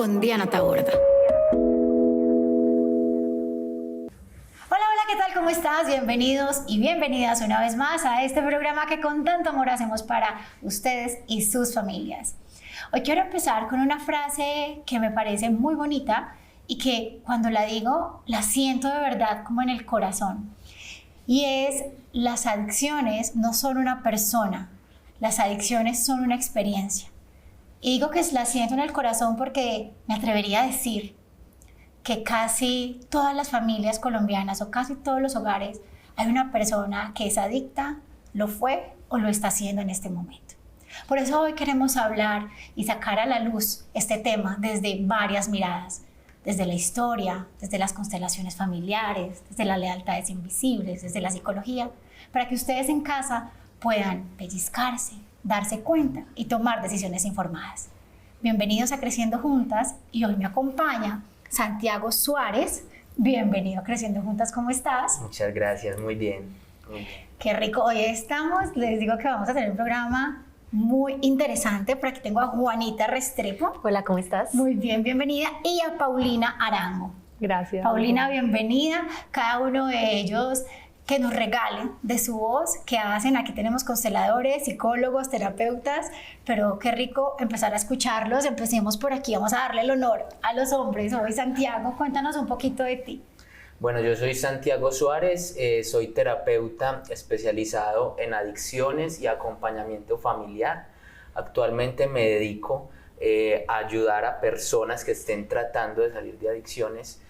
con Diana Taborda. Hola, ¿qué tal? ¿Cómo estás? Bienvenidos y bienvenidas una vez más a este programa que con tanto amor hacemos para ustedes y sus familias. Hoy quiero empezar con una frase que me parece muy bonita y que cuando la digo la siento de verdad como en el corazón. Y es: las adicciones no son una persona, las adicciones son una experiencia. Y digo que la siento en el corazón porque me atrevería a decir que casi todas las familias colombianas o casi todos los hogares hay una persona que es adicta, lo fue o lo está haciendo en este momento. Por eso hoy queremos hablar y sacar a la luz este tema desde varias miradas, desde la historia, desde las constelaciones familiares, desde las lealtades invisibles, desde la psicología, para que ustedes en casa puedan pellizcarse, darse cuenta y tomar decisiones informadas. Bienvenidos a Creciendo Juntas y hoy me acompaña Santiago Suárez. Bienvenido a Creciendo Juntas, ¿cómo estás? Muchas gracias, muy bien. Qué rico, hoy estamos, les digo que vamos a tener un programa muy interesante. Por aquí tengo a Juanita Restrepo. Hola, ¿cómo estás? Muy bien, bienvenida. Y a Paulina Arango. Gracias. Paulina, bienvenida. Cada uno de ellos que nos regalen de su voz, que hacen. Aquí tenemos consteladores, psicólogos, terapeutas, pero qué rico empezar a escucharlos. Empecemos por aquí, vamos a darle el honor a los hombres. Hoy, Santiago, cuéntanos un poquito de ti. Bueno, yo soy Santiago Suárez, soy terapeuta especializado en adicciones y acompañamiento familiar. Actualmente me dedico a ayudar a personas que estén tratando de salir de adicciones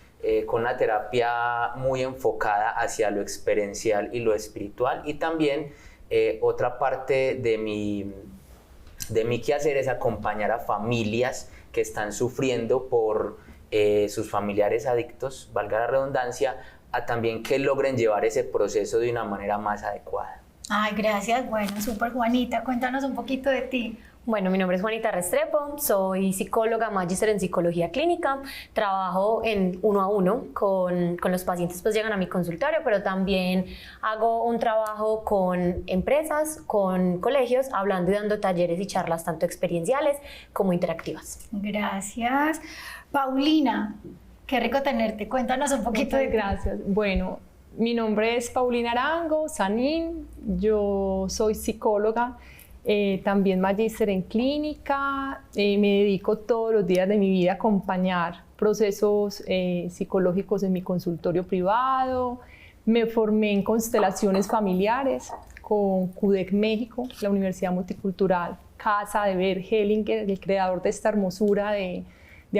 con una terapia muy enfocada hacia lo experiencial y lo espiritual, y también otra parte de mi quehacer es acompañar a familias que están sufriendo por sus familiares adictos, valga la redundancia, a también que logren llevar ese proceso de una manera más adecuada. Ay, gracias. Bueno, súper, Juanita, cuéntanos un poquito de ti. Bueno, mi nombre es Juanita Restrepo, soy psicóloga, magíster en psicología clínica, trabajo en 1 a 1 con los pacientes, pues llegan a mi consultorio, pero también hago un trabajo con empresas, con colegios, hablando y dando talleres y charlas tanto experienciales como interactivas. Gracias. Paulina, qué rico tenerte, cuéntanos un poquito de ti. Gracias. Bueno, mi nombre es Paulina Arango Sanín, yo soy psicóloga. También magíster en clínica, me dedico todos los días de mi vida a acompañar procesos psicológicos en mi consultorio privado. Me formé en constelaciones familiares con CUDEC México, la Universidad Multicultural Casa de Bert Hellinger, el creador de esta hermosura de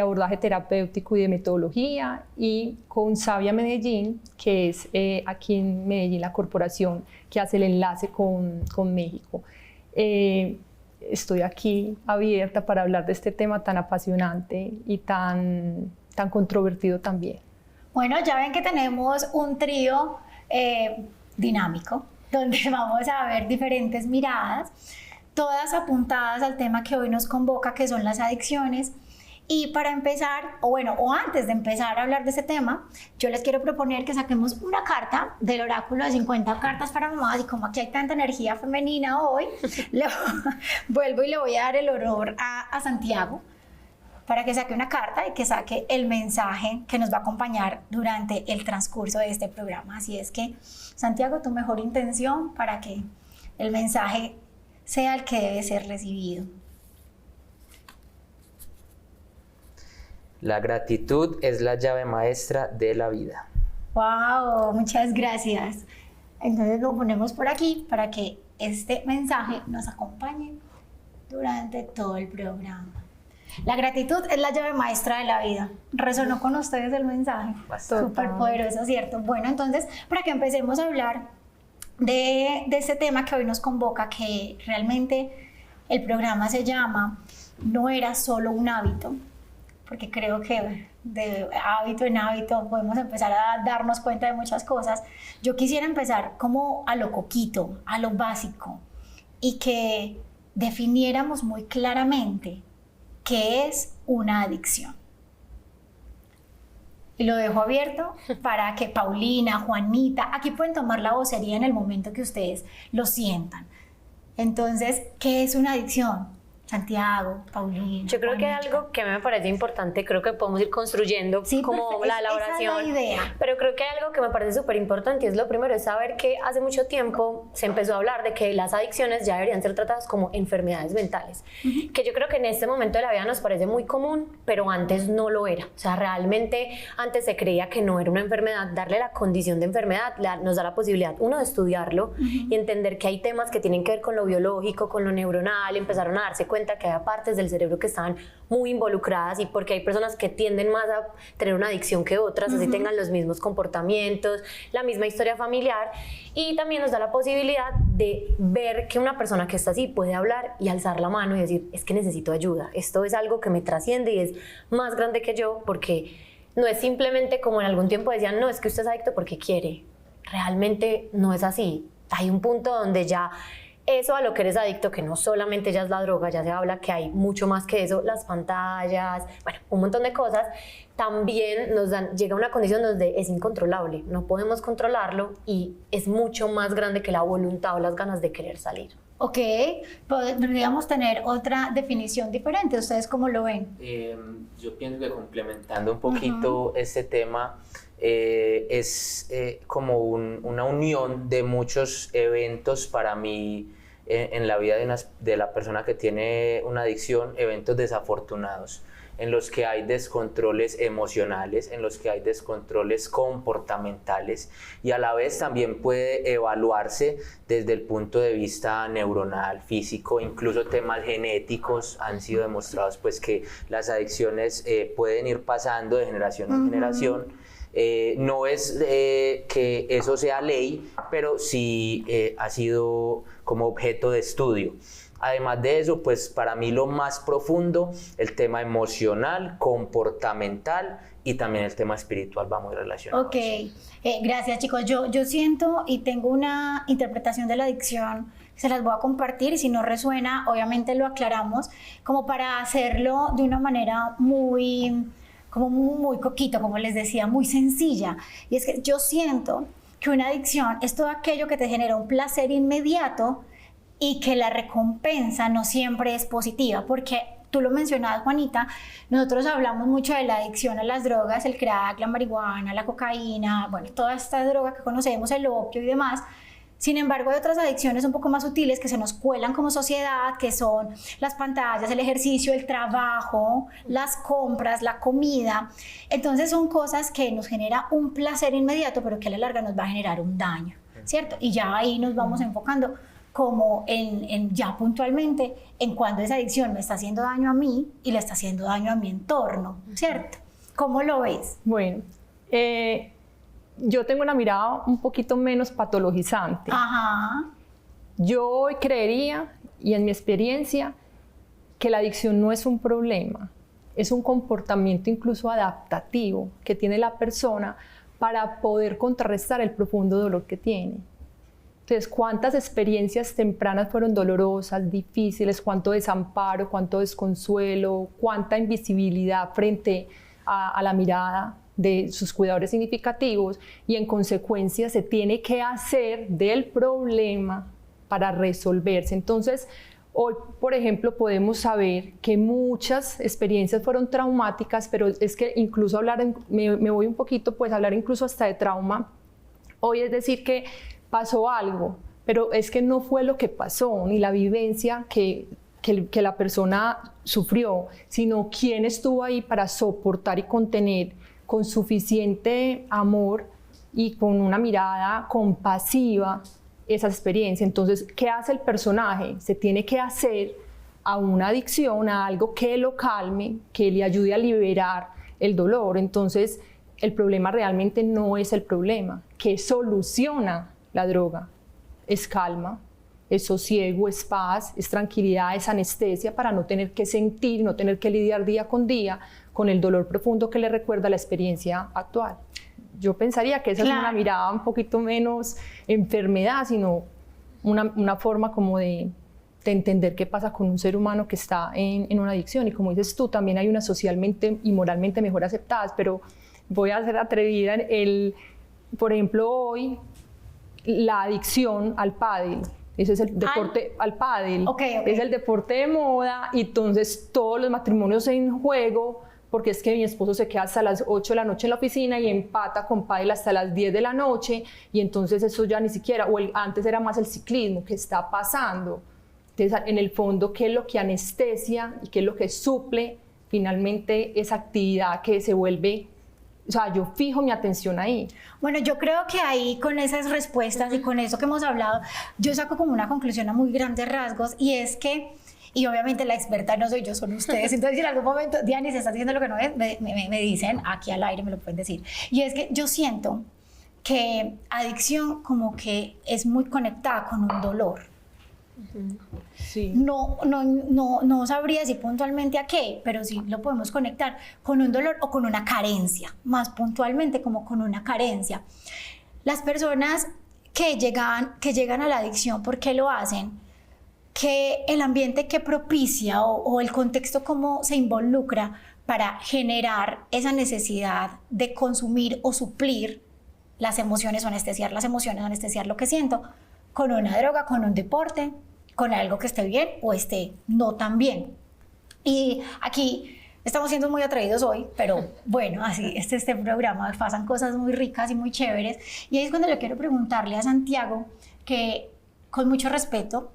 abordaje terapéutico y de metodología, y con Sabia Medellín, que es aquí en Medellín la corporación que hace el enlace con México. Estoy aquí abierta para hablar de este tema tan apasionante y tan controvertido también. Bueno, ya ven que tenemos un trío dinámico, donde vamos a ver diferentes miradas, todas apuntadas al tema que hoy nos convoca, que son las adicciones. Y para empezar, o antes de empezar a hablar de ese tema, yo les quiero proponer que saquemos una carta del oráculo de 50 cartas para mamás, y como aquí hay tanta energía femenina hoy, vuelvo y le voy a dar el honor a Santiago para que saque una carta y que saque el mensaje que nos va a acompañar durante el transcurso de este programa. Así es que, Santiago, tu mejor intención para que el mensaje sea el que debe ser recibido. La gratitud es la llave maestra de la vida. ¡Wow! Muchas gracias. Entonces lo ponemos por aquí para que este mensaje nos acompañe durante todo el programa. La gratitud es la llave maestra de la vida. ¿Resonó con ustedes el mensaje? Bastante. Súper poderoso, ¿cierto? Bueno, entonces, para que empecemos a hablar de este tema que hoy nos convoca, que realmente el programa se llama No era solo un hábito, porque creo que de hábito en hábito podemos empezar a darnos cuenta de muchas cosas. Yo quisiera empezar como a lo coquito, a lo básico, y que definiéramos muy claramente qué es una adicción. Y lo dejo abierto para que Paulina, Juanita, aquí pueden tomar la vocería en el momento que ustedes lo sientan. Entonces, ¿qué es una adicción? Santiago, Paulina. Yo creo que Juanita. algo que a mí me parece importante, creo que podemos ir construyendo Sí, como perfecto. la elaboración. Esa es la idea. Pero creo que hay algo que me parece súper importante y es lo primero, es saber que hace mucho tiempo se empezó a hablar de que las adicciones ya deberían ser tratadas como enfermedades mentales. Que yo creo que en este momento de la vida nos parece muy común, pero antes no lo era. O sea, realmente antes se creía que no era una enfermedad. Darle la condición de enfermedad nos da la posibilidad, uno, de estudiarlo y entender que hay temas que tienen que ver con lo biológico, con lo neuronal. Empezaron a darse cuenta que había partes del cerebro que estaban muy involucradas y porque hay personas que tienden más a tener una adicción que otras, así tengan los mismos comportamientos, la misma historia familiar, y también nos da la posibilidad de ver que una persona que está así puede hablar y alzar la mano y decir, es que necesito ayuda, esto es algo que me trasciende y es más grande que yo, porque no es simplemente como en algún tiempo decían, no, es que usted es adicto porque quiere, realmente no es así, hay un punto donde ya eso a lo que eres adicto, que no solamente ya es la droga, ya se habla que hay mucho más que eso, las pantallas, bueno, un montón de cosas, también llega a una condición donde es incontrolable, no podemos controlarlo y es mucho más grande que la voluntad o las ganas de querer salir. Ok, podríamos tener otra definición diferente. ¿Ustedes cómo lo ven? Yo pienso que complementando un poquito este tema, es como una unión de muchos eventos para mí en la vida de la persona que tiene una adicción, eventos desafortunados, en los que hay descontroles emocionales, en los que hay descontroles comportamentales y a la vez también puede evaluarse desde el punto de vista neuronal, físico, incluso temas genéticos han sido demostrados pues que las adicciones pueden ir pasando de generación en generación. No es que eso sea ley, pero sí ha sido como objeto de estudio. Además de eso, pues para mí lo más profundo, el tema emocional, comportamental y también el tema espiritual va muy relacionado. Ok, gracias chicos. Yo siento y tengo una interpretación de la adicción, se las voy a compartir y si no resuena, obviamente lo aclaramos, como para hacerlo de una manera muy coquito, como les decía, muy sencilla. Y es que yo siento que una adicción es todo aquello que te genera un placer inmediato y que la recompensa no siempre es positiva, porque tú lo mencionabas, Juanita, nosotros hablamos mucho de la adicción a las drogas, el crack, la marihuana, la cocaína, bueno, toda esta droga que conocemos, el opio y demás. Sin embargo, hay otras adicciones un poco más sutiles que se nos cuelan como sociedad, que son las pantallas, el ejercicio, el trabajo, las compras, la comida. Entonces son cosas que nos genera un placer inmediato, pero que a la larga nos va a generar un daño, ¿cierto? Y ya ahí nos vamos enfocando como ya puntualmente en cuando esa adicción me está haciendo daño a mí y le está haciendo daño a mi entorno, ¿cierto? ¿Cómo lo ves? Bueno, yo tengo una mirada un poquito menos patologizante. Ajá. Yo hoy creería, y en mi experiencia, que la adicción no es un problema, es un comportamiento incluso adaptativo que tiene la persona para poder contrarrestar el profundo dolor que tiene. Entonces, ¿cuántas experiencias tempranas fueron dolorosas, difíciles? ¿Cuánto desamparo, cuánto desconsuelo, cuánta invisibilidad frente a la mirada de sus cuidadores significativos? Y en consecuencia se tiene que hacer del problema para resolverse. Entonces, hoy, por ejemplo, podemos saber que muchas experiencias fueron traumáticas, pero es que incluso me voy un poquito, pues hablar incluso hasta de trauma. Hoy es decir que pasó algo, pero es que no fue lo que pasó, ni la vivencia que la persona sufrió, sino quién estuvo ahí para soportar y contener con suficiente amor y con una mirada compasiva esa experiencia. Entonces, ¿qué hace el personaje? Se tiene que hacer a una adicción, a algo que lo calme, que le ayude a liberar el dolor. Entonces, el problema realmente no es el problema. ¿Qué soluciona la droga? Es calma, es sosiego, es paz, es tranquilidad, es anestesia para no tener que sentir, no tener que lidiar día con día con el dolor profundo que le recuerda la experiencia actual. Yo pensaría que esa es una mirada un poquito menos enfermedad, sino una forma como de entender qué pasa con un ser humano que está en una adicción. Y como dices tú, también hay unas socialmente y moralmente mejor aceptadas, pero voy a ser atrevida. Por ejemplo, hoy la adicción al pádel Ese es el deporte al pádel. Es el deporte de moda y entonces todos los matrimonios en juego, porque es que mi esposo se queda hasta las 8 de la noche en la oficina y empata con pádel hasta las 10 de la noche y entonces eso ya ni siquiera, antes era más el ciclismo, ¿qué está pasando? Entonces, en el fondo, ¿qué es lo que anestesia y qué es lo que suple finalmente esa actividad que se vuelve? O sea, yo fijo mi atención ahí. Bueno, yo creo que ahí con esas respuestas y con eso que hemos hablado, yo saco como una conclusión a muy grandes rasgos y es que, y obviamente la experta no soy yo, son ustedes, entonces si en algún momento, Diani, se está diciendo lo que no es, me dicen aquí al aire, me lo pueden decir. Y es que yo siento que adicción como que es muy conectada con un dolor. Sí. No sabría decir puntualmente a qué, pero sí lo podemos conectar con un dolor o con una carencia, más puntualmente como con una carencia. Las personas que llegan a la adicción, ¿por qué lo hacen? Que el ambiente que propicia o el contexto cómo se involucra para generar esa necesidad de consumir o suplir las emociones o anestesiar las emociones, o anestesiar lo que siento, con una droga, con un deporte, con algo que esté bien o esté no tan bien. Y aquí estamos siendo muy atrevidos hoy, pero bueno, así este programa, pasan cosas muy ricas y muy chéveres. Y ahí es cuando yo quiero preguntarle a Santiago, que con mucho respeto,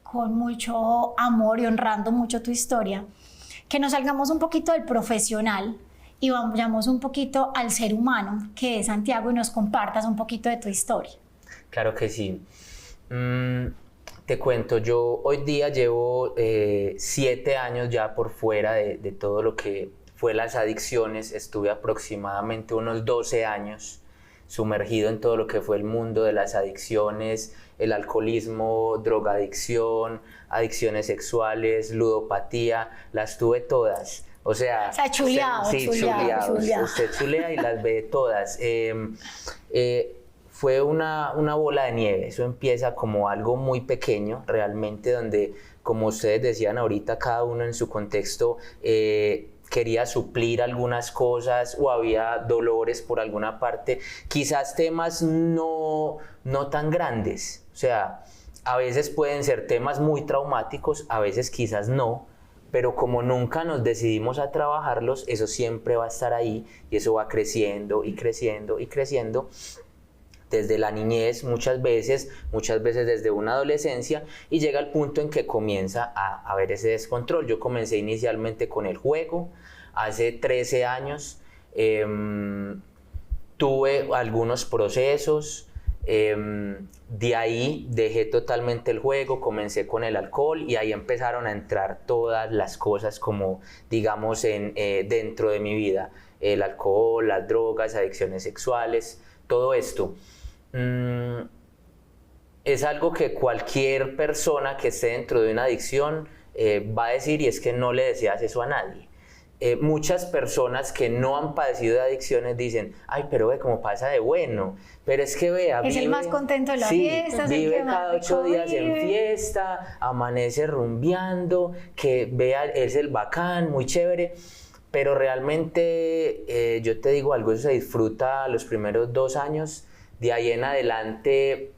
con mucho amor y honrando mucho tu historia, que nos salgamos un poquito del profesional y vayamos un poquito al ser humano, que es Santiago, y nos compartas un poquito de tu historia. Claro que sí. Te cuento, yo hoy día llevo 7 años ya por fuera de todo lo que fue las adicciones. Estuve aproximadamente unos 12 años sumergido en todo lo que fue el mundo de las adicciones, el alcoholismo, drogadicción, adicciones sexuales, ludopatía, las tuve todas. O sea, chuleado, sí, chuleado. Usted chulea y las ve todas. Fue una bola de nieve. Eso empieza como algo muy pequeño, realmente, donde, como ustedes decían ahorita, cada uno en su contexto quería suplir algunas cosas o había dolores por alguna parte, quizás temas no tan grandes. O sea, a veces pueden ser temas muy traumáticos, a veces quizás no, pero como nunca nos decidimos a trabajarlos, eso siempre va a estar ahí y eso va creciendo y creciendo y creciendo. Desde la niñez muchas veces desde una adolescencia, y llega al punto en que comienza a haber ese descontrol. Yo comencé inicialmente con el juego, hace 13 años, tuve algunos procesos, de ahí dejé totalmente el juego, comencé con el alcohol y ahí empezaron a entrar todas las cosas como digamos dentro de mi vida, el alcohol, las drogas, adicciones sexuales, todo esto. Es algo que cualquier persona que esté dentro de una adicción va a decir, y es que no le deseas eso a nadie. Muchas personas que no han padecido de adicciones dicen, ay, pero ve cómo pasa de bueno, pero es que vea, es el más contento de la fiesta, vive cada 8 días en fiesta, amanece rumbeando, que vea, es el bacán, muy chévere. Pero realmente yo te digo algo, eso se disfruta los primeros 2 años, de ahí en adelante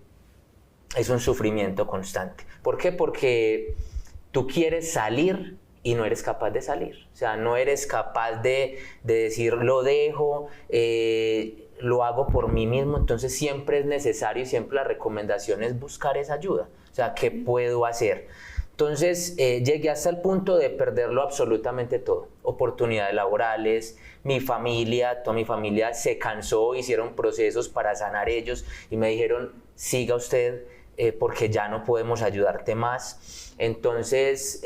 es un sufrimiento constante. ¿Por qué? Porque tú quieres salir y no eres capaz de salir. O sea, no eres capaz de decir lo dejo, lo hago por mí mismo. Entonces siempre es necesario y siempre la recomendación es buscar esa ayuda. O sea, ¿qué puedo hacer? Entonces llegué hasta el punto de perderlo absolutamente todo. Oportunidades laborales, mi familia, toda mi familia se cansó, hicieron procesos para sanar ellos y me dijeron, siga usted porque ya no podemos ayudarte más. Entonces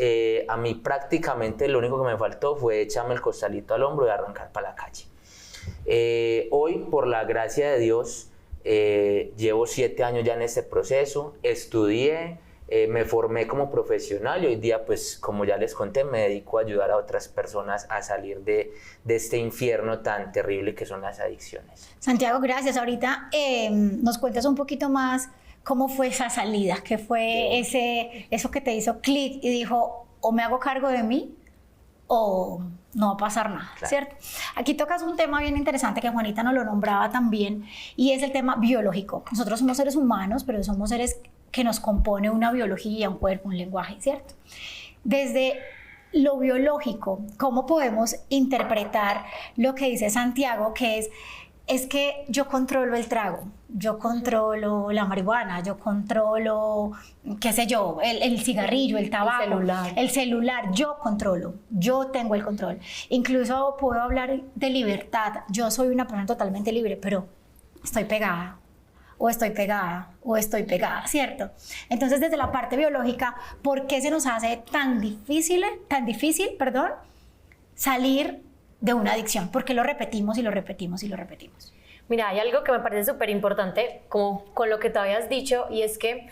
a mí prácticamente lo único que me faltó fue echarme el costalito al hombro y arrancar para la calle. Hoy, por la gracia de Dios, llevo 7 años ya en este proceso, estudié, me formé como profesional y hoy día, pues como ya les conté, me dedico a ayudar a otras personas a salir de este infierno tan terrible que son las adicciones. Santiago, gracias. Ahorita nos cuentas un poquito más cómo fue esa salida, qué fue eso que te hizo clic y dijo, o me hago cargo de mí o no va a pasar nada, claro. ¿Cierto? Aquí tocas un tema bien interesante que Juanita nos lo nombraba también y es el tema biológico. Nosotros somos seres humanos, pero somos seres que nos compone una biología, un cuerpo, un lenguaje, ¿cierto? Desde lo biológico, ¿cómo podemos interpretar lo que dice Santiago, que es que yo controlo el trago, yo controlo la marihuana, yo controlo, qué sé yo, el cigarrillo, el tabaco, el celular, yo controlo, yo tengo el control. Incluso puedo hablar de libertad, yo soy una persona totalmente libre, pero estoy pegada, o estoy pegada, o estoy pegada, ¿cierto? Entonces, desde la parte biológica, ¿por qué se nos hace tan difícil, salir de una adicción? Porque lo repetimos y lo repetimos y lo repetimos. Mira, hay algo que me parece súper importante, como con lo que te habías dicho, y es que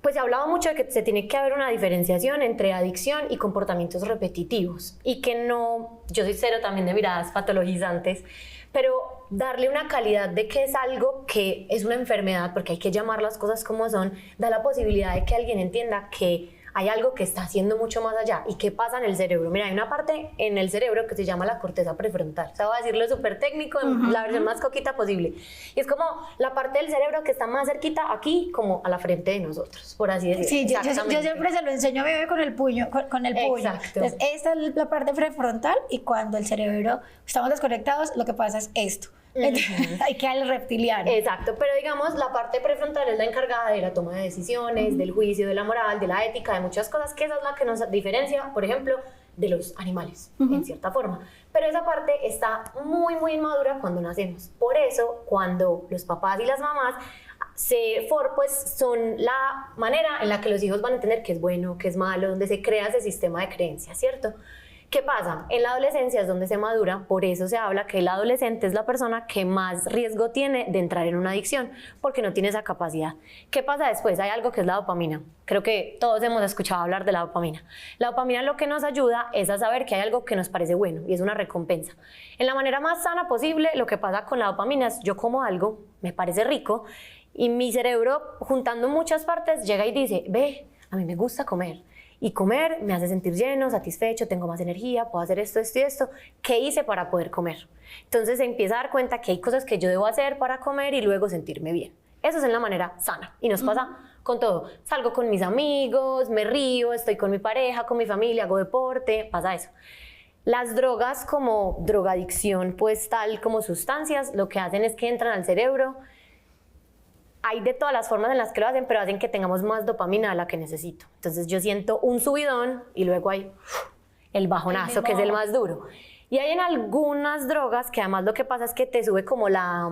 pues se ha hablado mucho de que se tiene que haber una diferenciación entre adicción y comportamientos repetitivos, y que no, yo soy cero también de miradas patologizantes, pero darle una calidad de que es algo que es una enfermedad, porque hay que llamar las cosas como son, da la posibilidad de que alguien entienda que hay algo que está haciendo mucho más allá. ¿Y qué pasa en el cerebro? Mira, hay una parte en el cerebro que se llama la corteza prefrontal. O sea, voy a decirlo súper técnico, en la versión más coquita posible. Y es como la parte del cerebro que está más cerquita aquí, como a la frente de nosotros, por así decirlo. Sí, yo siempre se lo enseño a mi bebé con el puño, con el puño. Exacto. Entonces, esta es la parte prefrontal, y cuando el cerebro estamos desconectados, lo que pasa es esto. Hay que al reptiliano. Exacto, pero digamos la parte prefrontal es la encargada de la toma de decisiones, del juicio, de la moral, de la ética, de muchas cosas, que esa es la que nos diferencia, por ejemplo, de los animales, en cierta forma. Pero esa parte está muy, muy inmadura cuando nacemos. Por eso, cuando los papás y las mamás pues son la manera en la que los hijos van a entender qué es bueno, qué es malo, donde se crea ese sistema de creencias, ¿cierto? ¿Qué pasa? En la adolescencia es donde se madura, por eso se habla que el adolescente es la persona que más riesgo tiene de entrar en una adicción, porque no tiene esa capacidad. ¿Qué pasa después? Hay algo que es la dopamina. Creo que todos hemos escuchado hablar de la dopamina. La dopamina lo que nos ayuda es a saber que hay algo que nos parece bueno y es una recompensa. En la manera más sana posible, lo que pasa con la dopamina es yo como algo, me parece rico, y mi cerebro, juntando muchas partes, llega y dice, ve, a mí me gusta comer. Y comer me hace sentir lleno, satisfecho, tengo más energía, puedo hacer esto, esto y esto. ¿Qué hice para poder comer? Entonces se empieza a dar cuenta que hay cosas que yo debo hacer para comer y luego sentirme bien. Eso es en la manera sana y nos pasa con todo. Salgo con mis amigos, me río, estoy con mi pareja, con mi familia, hago deporte, pasa eso. Las drogas como drogadicción, pues tal como sustancias, lo que hacen es que entran al cerebro. Hay de todas las formas en las que lo hacen, pero hacen que tengamos más dopamina de la que necesito. Entonces yo siento un subidón y luego hay el bajonazo, que es el más duro. Y hay en algunas drogas que además lo que pasa es que te sube como la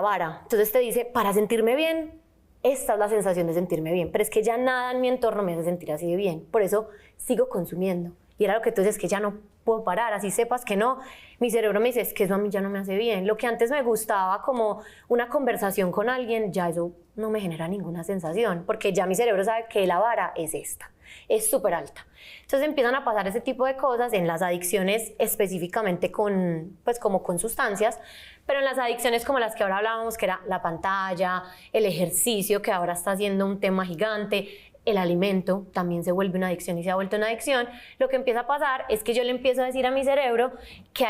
vara. Entonces te dice, para sentirme bien, esta es la sensación de sentirme bien. Pero es que ya nada en mi entorno me hace sentir así de bien. Por eso sigo consumiendo. Y era lo que tú dices, que ya no puedo parar, así sepas que no. Mi cerebro me dice, es que eso a mí ya no me hace bien. Lo que antes me gustaba como una conversación con alguien, ya eso no me genera ninguna sensación, porque ya mi cerebro sabe que la vara es esta, es súper alta. Entonces empiezan a pasar ese tipo de cosas en las adicciones específicamente pues como con sustancias, pero en las adicciones como las que ahora hablábamos, que era la pantalla, el ejercicio, que ahora está siendo un tema gigante, el alimento también se vuelve una adicción y se ha vuelto una adicción. Lo que empieza a pasar es que yo le empiezo a decir a mi cerebro que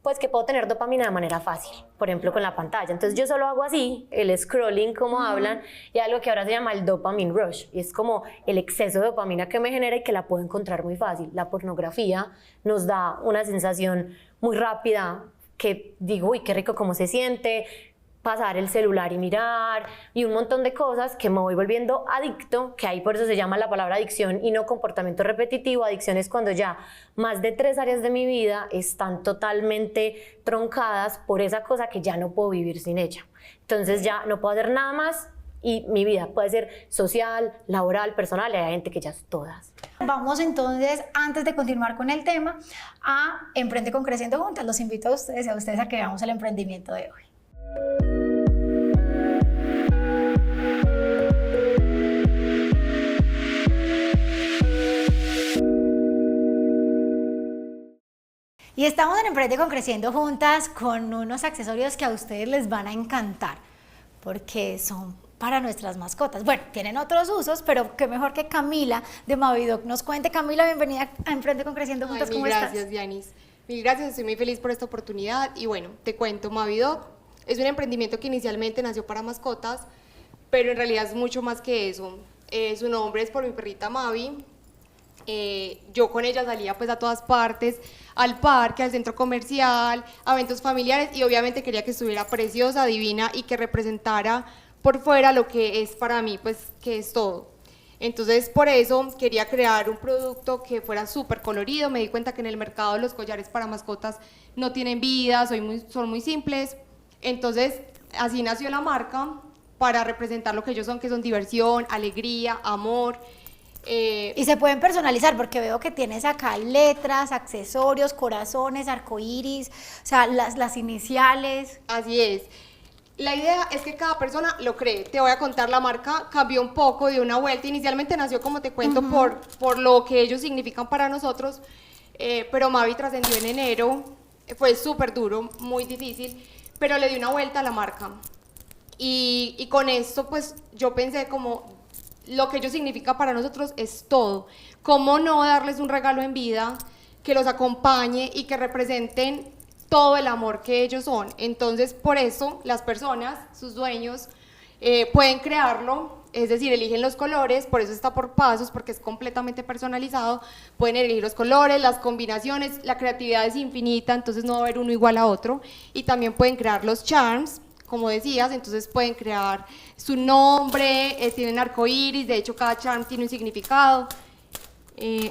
pues que puedo tener dopamina de manera fácil, por ejemplo con la pantalla. Entonces yo solo hago así, el scrolling como hablan, y algo que ahora se llama el dopamine rush, y es como el exceso de dopamina que me genera y que la puedo encontrar muy fácil. La pornografía nos da una sensación muy rápida que digo, uy, qué rico cómo se siente, pasar el celular y mirar, y un montón de cosas que me voy volviendo adicto, que ahí por eso se llama la palabra adicción y no comportamiento repetitivo. Adicción es cuando ya más de 3 áreas de mi vida están totalmente troncadas por esa cosa que ya no puedo vivir sin ella. Entonces ya no puedo hacer nada más y mi vida puede ser social, laboral, personal, y hay gente que ya es todas. Vamos entonces, antes de continuar con el tema, a Emprende con Creciendo Juntas. Los invito a ustedes a que veamos el emprendimiento de hoy. Y estamos en Emprende con Creciendo Juntas con unos accesorios que a ustedes les van a encantar porque son para nuestras mascotas. Bueno, tienen otros usos, pero qué mejor que Camila de Mavidoc nos cuente. Camila, bienvenida a Emprende con Creciendo Juntas. ¿Cómo estás? Gracias, Dianis. Mil gracias, estoy muy feliz por esta oportunidad. Y bueno, te cuento, Mavidoc es un emprendimiento que inicialmente nació para mascotas, pero en realidad es mucho más que eso. Su nombre es por mi perrita Mavi. Yo con ella salía pues a todas partes, al parque, al centro comercial, a eventos familiares, y obviamente quería que estuviera preciosa, divina y que representara por fuera lo que es para mí, pues que es todo. Entonces por eso quería crear un producto que fuera súper colorido. Me di cuenta que en el mercado los collares para mascotas no tienen vida, son muy simples. Entonces así nació la marca, para representar lo que ellos son, que son diversión, alegría, amor. Y se pueden personalizar porque veo que tienes acá letras, accesorios, corazones, arcoíris, o sea, las iniciales. Así es. La idea es que cada persona lo cree. Te voy a contar, la marca cambió un poco, dio una vuelta. Inicialmente nació, como te cuento, por lo que ellos significan para nosotros, pero Mavi trascendió en enero. Fue súper duro, muy difícil, pero le dio una vuelta a la marca. Y con esto, pues, yo pensé como, lo que ellos significan para nosotros es todo. ¿Cómo no darles un regalo en vida que los acompañe y que representen todo el amor que ellos son? Entonces, por eso, las personas, sus dueños, pueden crearlo, es decir, eligen los colores, por eso está por pasos, porque es completamente personalizado. Pueden elegir los colores, las combinaciones, la creatividad es infinita, entonces no va a haber uno igual a otro. Y también pueden crear los charms, como decías, entonces pueden crear su nombre, tienen arcoíris, de hecho cada charm tiene un significado.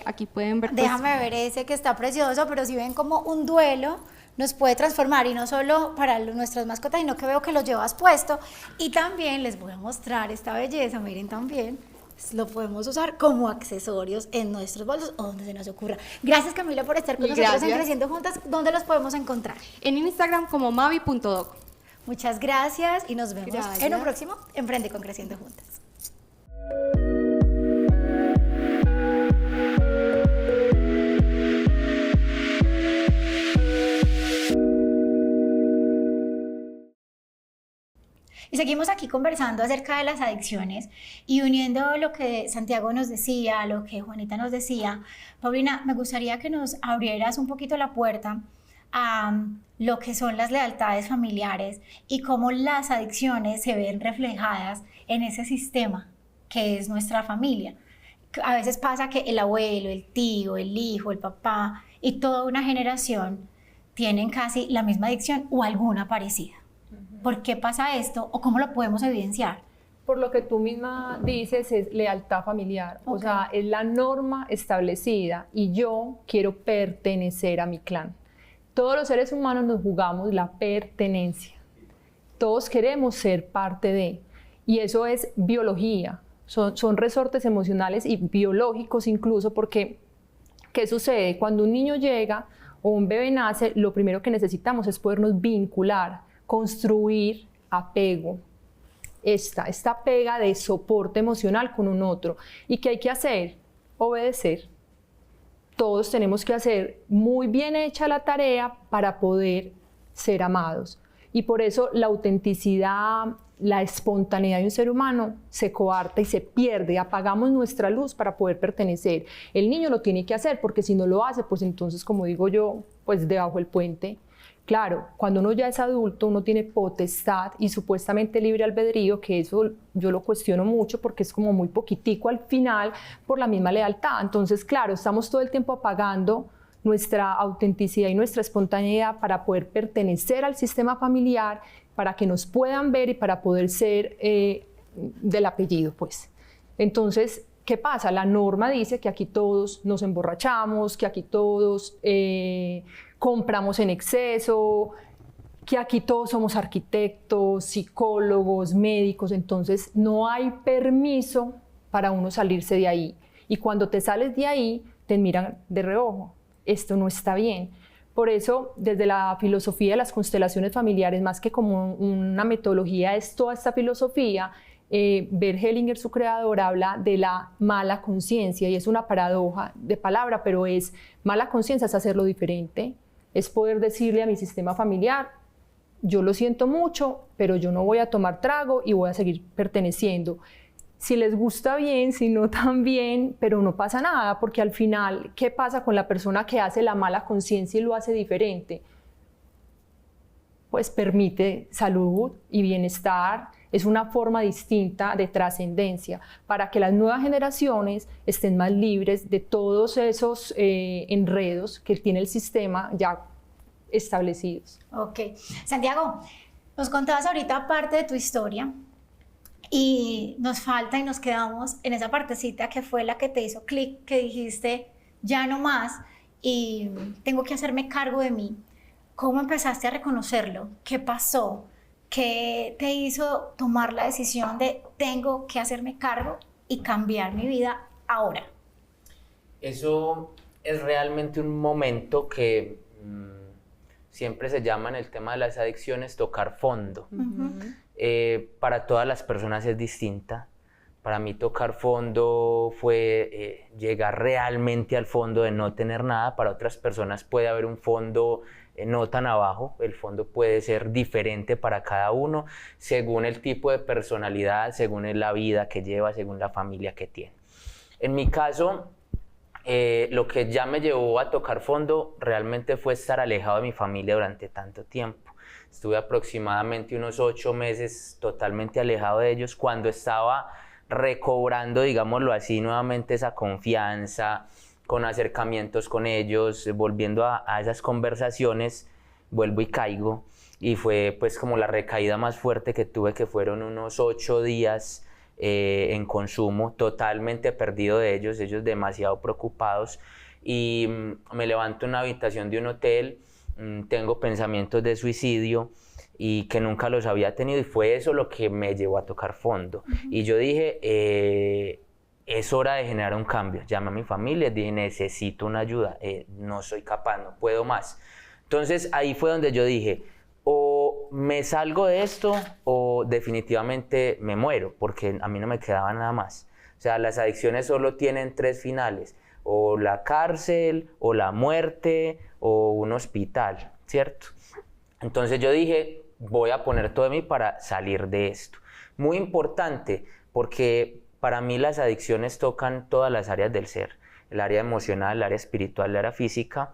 Aquí pueden ver. Pues, déjame ver ese que está precioso, pero si ven como un duelo nos puede transformar, y no solo para nuestras mascotas, sino que veo que lo llevas puesto. Y también les voy a mostrar esta belleza, miren, también lo podemos usar como accesorios en nuestros bolsos o donde se nos ocurra. Gracias, Camila, por estar con nosotros en Creciendo Juntas. ¿Dónde los podemos encontrar? En Instagram como mavi.doc. Muchas gracias y nos vemos en un próximo Emprende con Creciendo Juntas. Y seguimos aquí conversando acerca de las adicciones y uniendo lo que Santiago nos decía, lo que Juanita nos decía. Paulina, me gustaría que nos abrieras un poquito la puerta a lo que son las lealtades familiares y cómo las adicciones se ven reflejadas en ese sistema que es nuestra familia. A veces pasa que el abuelo, el tío, el hijo, el papá y toda una generación tienen casi la misma adicción o alguna parecida. ¿Por qué pasa esto o cómo lo podemos evidenciar? Por lo que tú misma dices, es lealtad familiar. Okay. O sea, es la norma establecida y yo quiero pertenecer a mi clan. Todos los seres humanos nos jugamos la pertenencia. Todos queremos ser parte de, y eso es biología. Son resortes emocionales y biológicos incluso, porque ¿qué sucede? Cuando un niño llega o un bebé nace, lo primero que necesitamos es podernos vincular, construir apego, esta pega de soporte emocional con un otro. ¿Y qué hay que hacer? Obedecer. Todos tenemos que hacer muy bien hecha la tarea para poder ser amados. Y por eso la autenticidad, la espontaneidad de un ser humano se coarta y se pierde. Apagamos nuestra luz para poder pertenecer. El niño lo tiene que hacer, porque si no lo hace, pues entonces, como digo yo, pues debajo del puente. Claro, cuando uno ya es adulto, uno tiene potestad y supuestamente libre albedrío, que eso yo lo cuestiono mucho porque es como muy poquitico al final por la misma lealtad. Entonces, claro, estamos todo el tiempo apagando nuestra autenticidad y nuestra espontaneidad para poder pertenecer al sistema familiar, para que nos puedan ver y para poder ser del apellido, pues. Entonces, ¿qué pasa? La norma dice que aquí todos nos emborrachamos, que aquí todos compramos en exceso, que aquí todos somos arquitectos, psicólogos, médicos, entonces no hay permiso para uno salirse de ahí. Y cuando te sales de ahí, te miran de reojo. Esto no está bien. Por eso, desde la filosofía de las constelaciones familiares, más que como una metodología, es toda esta filosofía. Bert Hellinger, su creador, habla de la mala conciencia, y es una paradoja de palabra, pero es mala conciencia, es hacerlo diferente, es poder decirle a mi sistema familiar, yo lo siento mucho, pero yo no voy a tomar trago y voy a seguir perteneciendo. Si les gusta bien, si no también, pero no pasa nada, porque al final, ¿qué pasa con la persona que hace la mala conciencia y lo hace diferente? Pues permite salud y bienestar, es una forma distinta de trascendencia para que las nuevas generaciones estén más libres de todos esos enredos que tiene el sistema ya establecidos. Ok. Santiago, nos contabas ahorita parte de tu historia y nos falta y nos quedamos en esa partecita que fue la que te hizo clic, que dijiste, ya no más y tengo que hacerme cargo de mí. ¿Cómo empezaste a reconocerlo? ¿Qué pasó? ¿Qué te hizo tomar la decisión de tengo que hacerme cargo y cambiar mi vida ahora? Eso es realmente un momento que siempre se llama en el tema de las adicciones tocar fondo. Para todas las personas es distinta. Para mí tocar fondo fue llegar realmente al fondo de no tener nada. Para otras personas puede haber un fondo no tan abajo. El fondo puede ser diferente para cada uno según el tipo de personalidad, según la vida que lleva, según la familia que tiene. En mi caso, lo que ya me llevó a tocar fondo realmente fue estar alejado de mi familia durante tanto tiempo. Estuve aproximadamente unos 8 meses totalmente alejado de ellos cuando estaba recobrando, digámoslo así, nuevamente esa confianza, con acercamientos con ellos, volviendo a esas conversaciones, vuelvo y caigo. Y fue pues como la recaída más fuerte que tuve, que fueron unos 8 días en consumo, totalmente perdido de ellos demasiado preocupados. Y me levanto en una habitación de un hotel, tengo pensamientos de suicidio y que nunca los había tenido, y fue eso lo que me llevó a tocar fondo. Y yo dije, es hora de generar un cambio. Llamé a mi familia, dije, necesito una ayuda, no soy capaz, no puedo más. Entonces ahí fue donde yo dije, o me salgo de esto o definitivamente me muero, porque a mí no me quedaba nada más. O sea, las adicciones solo tienen 3 finales, o la cárcel, o la muerte, o un hospital, ¿cierto? Entonces yo dije, voy a poner todo de mí para salir de esto. Muy importante, porque para mí las adicciones tocan todas las áreas del ser, el área emocional, el área espiritual, el área física.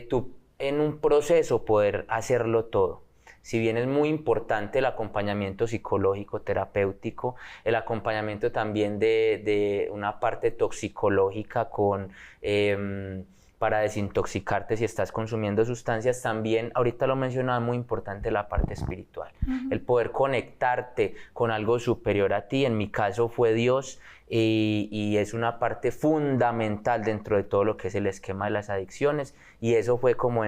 Tú en un proceso poder hacerlo todo. Si bien es muy importante el acompañamiento psicológico, terapéutico, el acompañamiento también de una parte toxicológica para desintoxicarte si estás consumiendo sustancias, también, ahorita lo mencionaba, muy importante la parte espiritual. El poder conectarte con algo superior a ti, en mi caso fue Dios, y es una parte fundamental dentro de todo lo que es el esquema de las adicciones, y eso fue como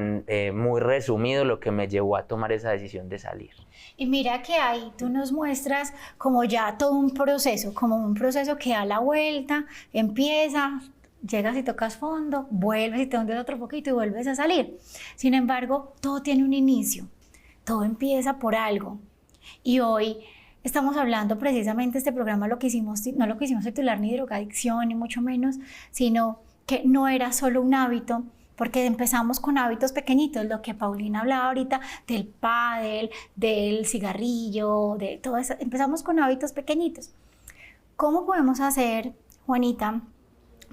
muy resumido lo que me llevó a tomar esa decisión de salir. Y mira que ahí tú nos muestras como ya todo un proceso, como un proceso que da la vuelta, empieza, llegas y tocas fondo, vuelves y te hundes otro poquito y vuelves a salir. Sin embargo, todo tiene un inicio, todo empieza por algo. Y hoy estamos hablando precisamente, este programa no lo quisimos titular ni drogadicción, ni mucho menos, sino que no era solo un hábito, porque empezamos con hábitos pequeñitos, lo que Paulina hablaba ahorita del pádel, del cigarrillo, de todo eso. Empezamos con hábitos pequeñitos. ¿Cómo podemos hacer, Juanita,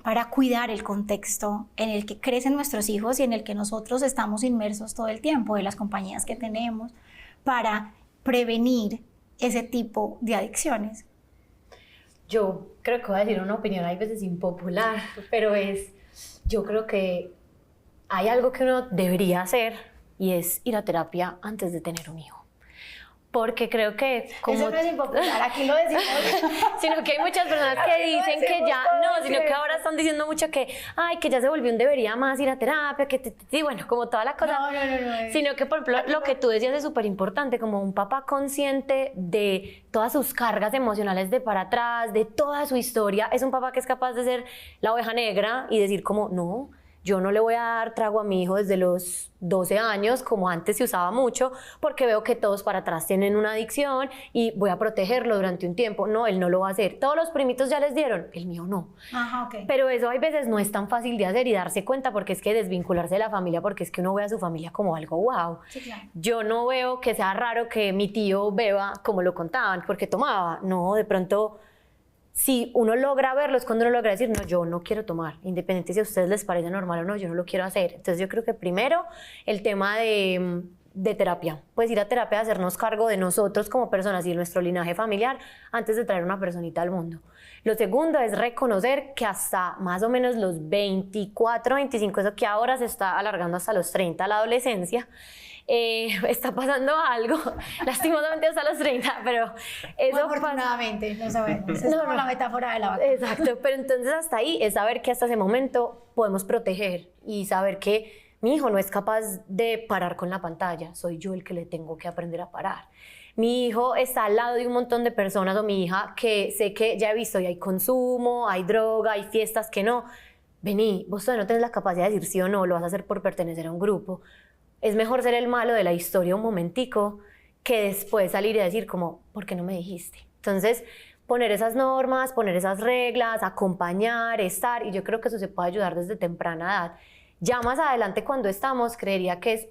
para cuidar el contexto en el que crecen nuestros hijos y en el que nosotros estamos inmersos todo el tiempo, de las compañías que tenemos, para prevenir ese tipo de adicciones? Yo creo que voy a decir una opinión a veces impopular, pero yo creo que hay algo que uno debería hacer y es ir a terapia antes de tener un hijo. Porque creo que eso no es impopular, aquí lo decimos. Sino que hay muchas personas que dicen que ya, no, sino que ahora están diciendo mucho que, ay, que ya se volvió un debería más ir a terapia, y bueno, como toda la cosa. No. Sino que, por ejemplo, lo que tú decías es súper importante, como un papá consciente de todas sus cargas emocionales de para atrás, de toda su historia. Es un papá que es capaz de ser la oveja negra y decir como, no, yo no le voy a dar trago a mi hijo desde los 12 años, como antes se usaba mucho, porque veo que todos para atrás tienen una adicción y voy a protegerlo durante un tiempo. No, él no lo va a hacer. Todos los primitos ya les dieron, el mío no. Ajá, okay. Pero eso hay veces no es tan fácil de hacer y darse cuenta, porque es que desvincularse de la familia, porque es que uno ve a su familia como algo wow. Sí, claro. Yo no veo que sea raro que mi tío beba como lo contaban, porque tomaba. No, de pronto, si uno logra verlo, es cuando uno logra decir, no, yo no quiero tomar, independiente si a ustedes les parece normal o no, yo no lo quiero hacer. Entonces yo creo que primero el tema de de terapia. Pues ir a terapia, hacernos cargo de nosotros como personas y de nuestro linaje familiar antes de traer una personita al mundo. Lo segundo es reconocer que hasta más o menos los 24, 25, eso que ahora se está alargando hasta los 30, la adolescencia, está pasando algo, lastimosamente hasta los 30, pero eso afortunadamente, no sabemos, es como la metáfora de la vaca. Exacto, pero entonces hasta ahí es saber que hasta ese momento podemos proteger y saber que mi hijo no es capaz de parar con la pantalla, soy yo el que le tengo que aprender a parar. Mi hijo está al lado de un montón de personas, o mi hija, que sé que ya he visto y hay consumo, hay droga, hay fiestas que no. Vení, vos todavía no tenés la capacidad de decir sí o no, lo vas a hacer por pertenecer a un grupo. Es mejor ser el malo de la historia un momentico que después salir y decir como, ¿por qué no me dijiste? Entonces, poner esas normas, poner esas reglas, acompañar, estar, y yo creo que eso se puede ayudar desde temprana edad. Ya más adelante cuando estamos, creería que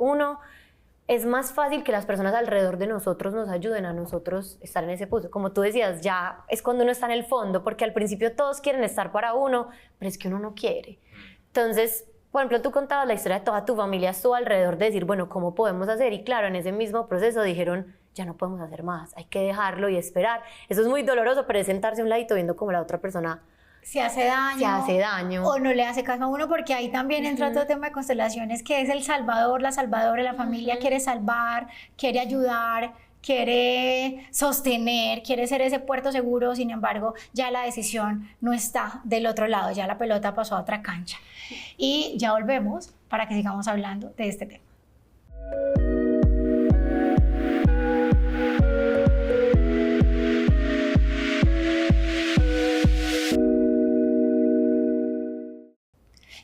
es más fácil que las personas alrededor de nosotros nos ayuden a nosotros estar en ese punto. Como tú decías, ya es cuando uno está en el fondo, porque al principio todos quieren estar para uno, pero es que uno no quiere. Entonces, por ejemplo, tú contabas la historia de toda tu familia, estuvo alrededor de decir, bueno, ¿cómo podemos hacer? Y claro, en ese mismo proceso dijeron, ya no podemos hacer más, hay que dejarlo y esperar. Eso es muy doloroso, pero es sentarse a un ladito viendo como la otra persona se hace daño o no le hace caso a uno, porque ahí también entra otro tema de constelaciones, que es el salvador, la salvadora, la familia quiere salvar, quiere ayudar, quiere sostener, quiere ser ese puerto seguro. Sin embargo, ya la decisión no está del otro lado, ya la pelota pasó a otra cancha. Y ya volvemos para que sigamos hablando de este tema.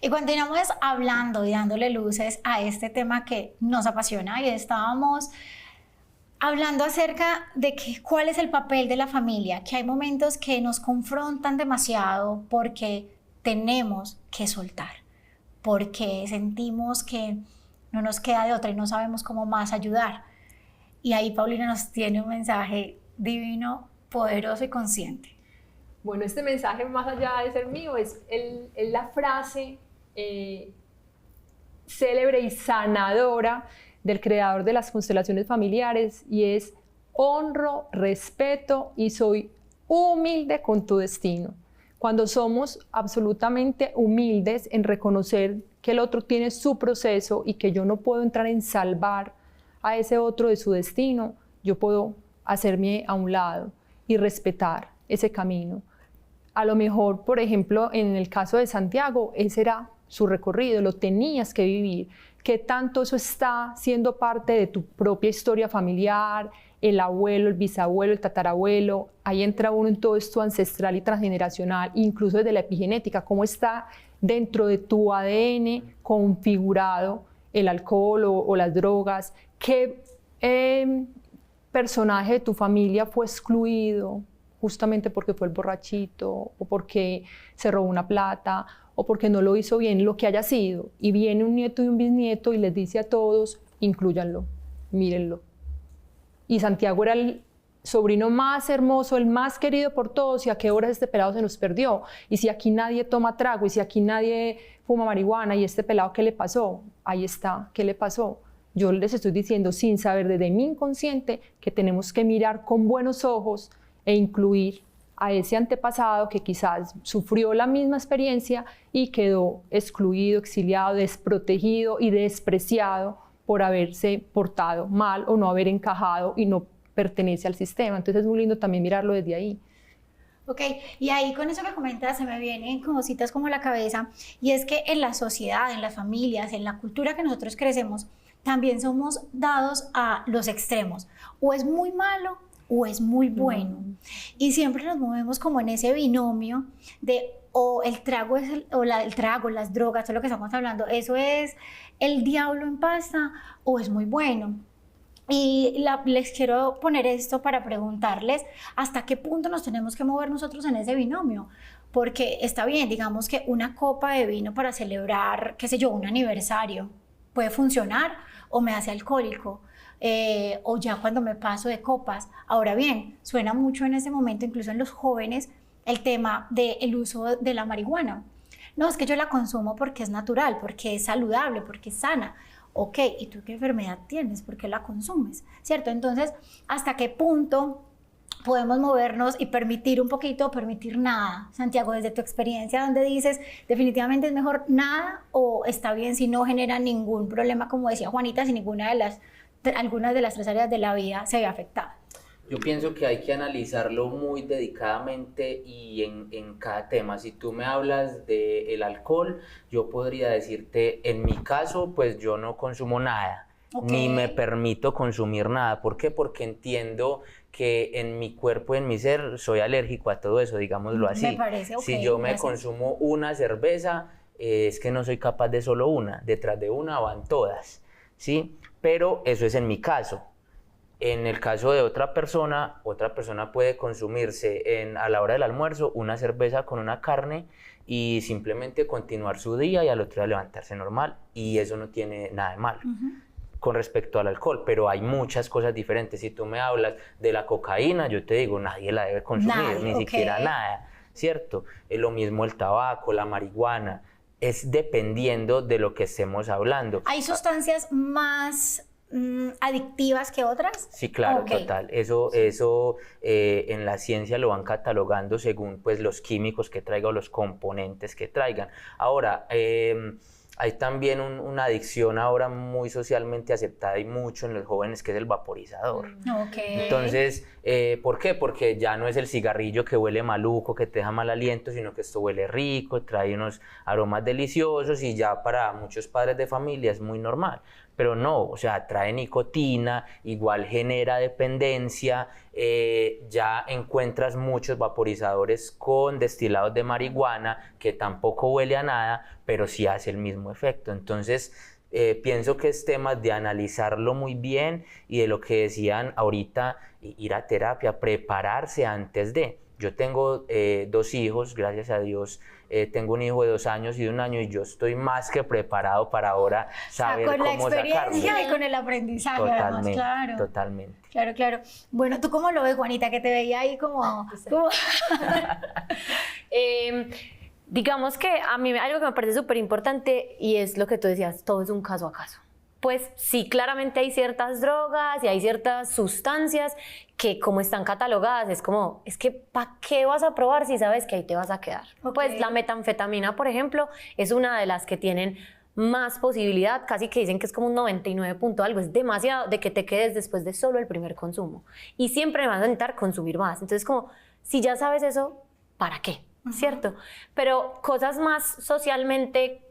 Y continuamos hablando y dándole luces a este tema que nos apasiona, y estábamos hablando acerca de cuál es el papel de la familia, que hay momentos que nos confrontan demasiado porque tenemos que soltar, porque sentimos que no nos queda de otra y no sabemos cómo más ayudar. Y ahí Paulina nos tiene un mensaje divino, poderoso y consciente. Bueno, este mensaje, más allá de ser mío, es la frase célebre y sanadora del creador de las constelaciones familiares, y es: honro, respeto y soy humilde con tu destino. Cuando somos absolutamente humildes en reconocer que el otro tiene su proceso y que yo no puedo entrar en salvar a ese otro de su destino, yo puedo hacerme a un lado y respetar ese camino. A lo mejor, por ejemplo, en el caso de Santiago, ese era su recorrido, lo tenías que vivir. ¿Qué tanto eso está siendo parte de tu propia historia familiar? El abuelo, el bisabuelo, el tatarabuelo, ahí entra uno en todo esto ancestral y transgeneracional, incluso desde la epigenética, cómo está dentro de tu ADN configurado el alcohol o las drogas, qué personaje de tu familia fue excluido justamente porque fue el borrachito, o porque se robó una plata, o porque no lo hizo bien, lo que haya sido, y viene un nieto y un bisnieto y les dice a todos, inclúyanlo, mírenlo. Y Santiago era el sobrino más hermoso, el más querido por todos, y a qué horas este pelado se nos perdió, y si aquí nadie toma trago, y si aquí nadie fuma marihuana, y este pelado, ¿qué le pasó? Ahí está, ¿qué le pasó? Yo les estoy diciendo, sin saber desde mi inconsciente, que tenemos que mirar con buenos ojos e incluir a ese antepasado que quizás sufrió la misma experiencia y quedó excluido, exiliado, desprotegido y despreciado por haberse portado mal o no haber encajado y no pertenece al sistema. Entonces es muy lindo también mirarlo desde ahí. Ok, y ahí con eso que comentas se me vienen cositas como a la cabeza, y es que en la sociedad, en las familias, en la cultura que nosotros crecemos, también somos dados a los extremos, o es muy malo o es muy bueno, y siempre nos movemos como en ese binomio de o el trago, el trago, las drogas, todo lo que estamos hablando, eso es el diablo en pasta o es muy bueno. Y les quiero poner esto para preguntarles hasta qué punto nos tenemos que mover nosotros en ese binomio, porque está bien, digamos que una copa de vino para celebrar, qué sé yo, un aniversario puede funcionar o me hace alcohólico, o ya cuando me paso de copas. Ahora bien, suena mucho en ese momento, incluso en los jóvenes, el tema del uso de la marihuana. No, es que yo la consumo porque es natural, porque es saludable, porque es sana. ok, ¿y tú qué enfermedad tienes? ¿Por qué la consumes? ¿Cierto? Entonces, ¿hasta qué punto podemos movernos y permitir un poquito o permitir nada? Santiago, desde tu experiencia, ¿dónde dices definitivamente es mejor nada o está bien si no genera ningún problema, como decía Juanita, si algunas de las 3 áreas de la vida se ve afectada? Yo pienso que hay que analizarlo muy dedicadamente y en cada tema. Si tú me hablas del alcohol, yo podría decirte, en mi caso, pues yo no consumo nada, ni me permito consumir nada. ¿Por qué? Porque entiendo que en mi cuerpo y en mi ser soy alérgico a todo eso, digámoslo así. Me parece, si yo me consumo una cerveza, es que no soy capaz de solo una, detrás de una van todas, ¿sí? Pero eso es en mi caso. En el caso de otra persona puede consumirse a la hora del almuerzo una cerveza con una carne y simplemente continuar su día y al otro día levantarse normal, y eso no tiene nada de malo. Con respecto al alcohol, pero hay muchas cosas diferentes. Si tú me hablas de la cocaína, yo te digo, nadie la debe consumir, ni siquiera nada, ¿cierto? Es lo mismo el tabaco, la marihuana, es dependiendo de lo que estemos hablando. ¿Hay sustancias más adictivas que otras? Sí, claro, total. Eso en la ciencia lo van catalogando según pues los químicos que traigan o los componentes que traigan. Ahora, hay también una adicción ahora muy socialmente aceptada y mucho en los jóvenes, que es el vaporizador. Entonces, ¿por qué? Porque ya no es el cigarrillo que huele maluco, que te deja mal aliento, sino que esto huele rico, trae unos aromas deliciosos y ya para muchos padres de familia es muy normal. Pero no, o sea, trae nicotina, igual genera dependencia, ya encuentras muchos vaporizadores con destilados de marihuana que tampoco huele a nada, pero sí hace el mismo efecto. Entonces, pienso que es tema de analizarlo muy bien y de lo que decían ahorita, ir a terapia, prepararse antes de. Yo tengo 2 hijos, gracias a Dios. Tengo un hijo de 2 años y de 1 año y yo estoy más que preparado para ahora saber cómo sacarlo. Con la experiencia y con el aprendizaje. Totalmente, además, claro. Totalmente. Claro. Bueno, ¿tú cómo lo ves, Juanita? Que te veía ahí como... Digamos que a mí algo que me parece súper importante y es lo que tú decías, todo es un caso a caso. Pues sí, claramente hay ciertas drogas y hay ciertas sustancias que como están catalogadas es como, es que ¿para qué vas a probar si sabes que ahí te vas a quedar? Pues la metanfetamina, por ejemplo, es una de las que tienen más posibilidad, casi que dicen que es como un 99 punto algo, es demasiado de que te quedes después de solo el primer consumo. Y siempre vas a intentar consumir más. Entonces como, si ya sabes eso, ¿para qué? ¿Cierto? Pero cosas más socialmente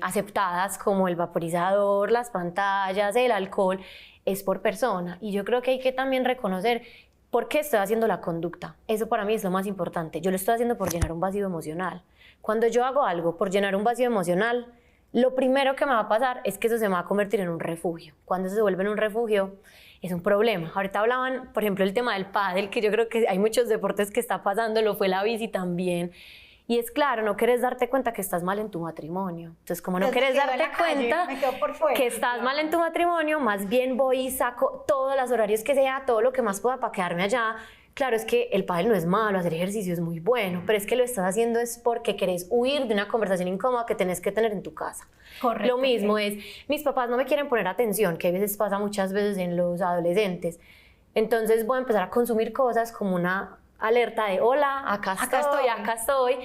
aceptadas como el vaporizador, las pantallas, el alcohol, es por persona. Y yo creo que hay que también reconocer por qué estoy haciendo la conducta. Eso para mí es lo más importante. Yo lo estoy haciendo por llenar un vacío emocional. Cuando yo hago algo por llenar un vacío emocional, lo primero que me va a pasar es que eso se me va a convertir en un refugio. Cuando eso se vuelve en un refugio, es un problema. Ahorita hablaban, por ejemplo, el tema del pádel, que yo creo que hay muchos deportes que está pasando, lo fue la bici también. Y es claro, no quieres darte cuenta que estás mal en tu matrimonio. Entonces, como no quieres darte cuenta que estás mal en tu matrimonio, más bien voy y saco todos los horarios que sea, todo lo que más pueda para quedarme allá. Claro, es que el pádel no es malo, hacer ejercicio es muy bueno, pero es que lo estás haciendo es porque querés huir de una conversación incómoda que tenés que tener en tu casa. Correcto. Lo mismo es, mis papás no me quieren poner atención, que a veces pasa muchas veces en los adolescentes. Entonces voy a empezar a consumir cosas como una alerta de hola, acá estoy,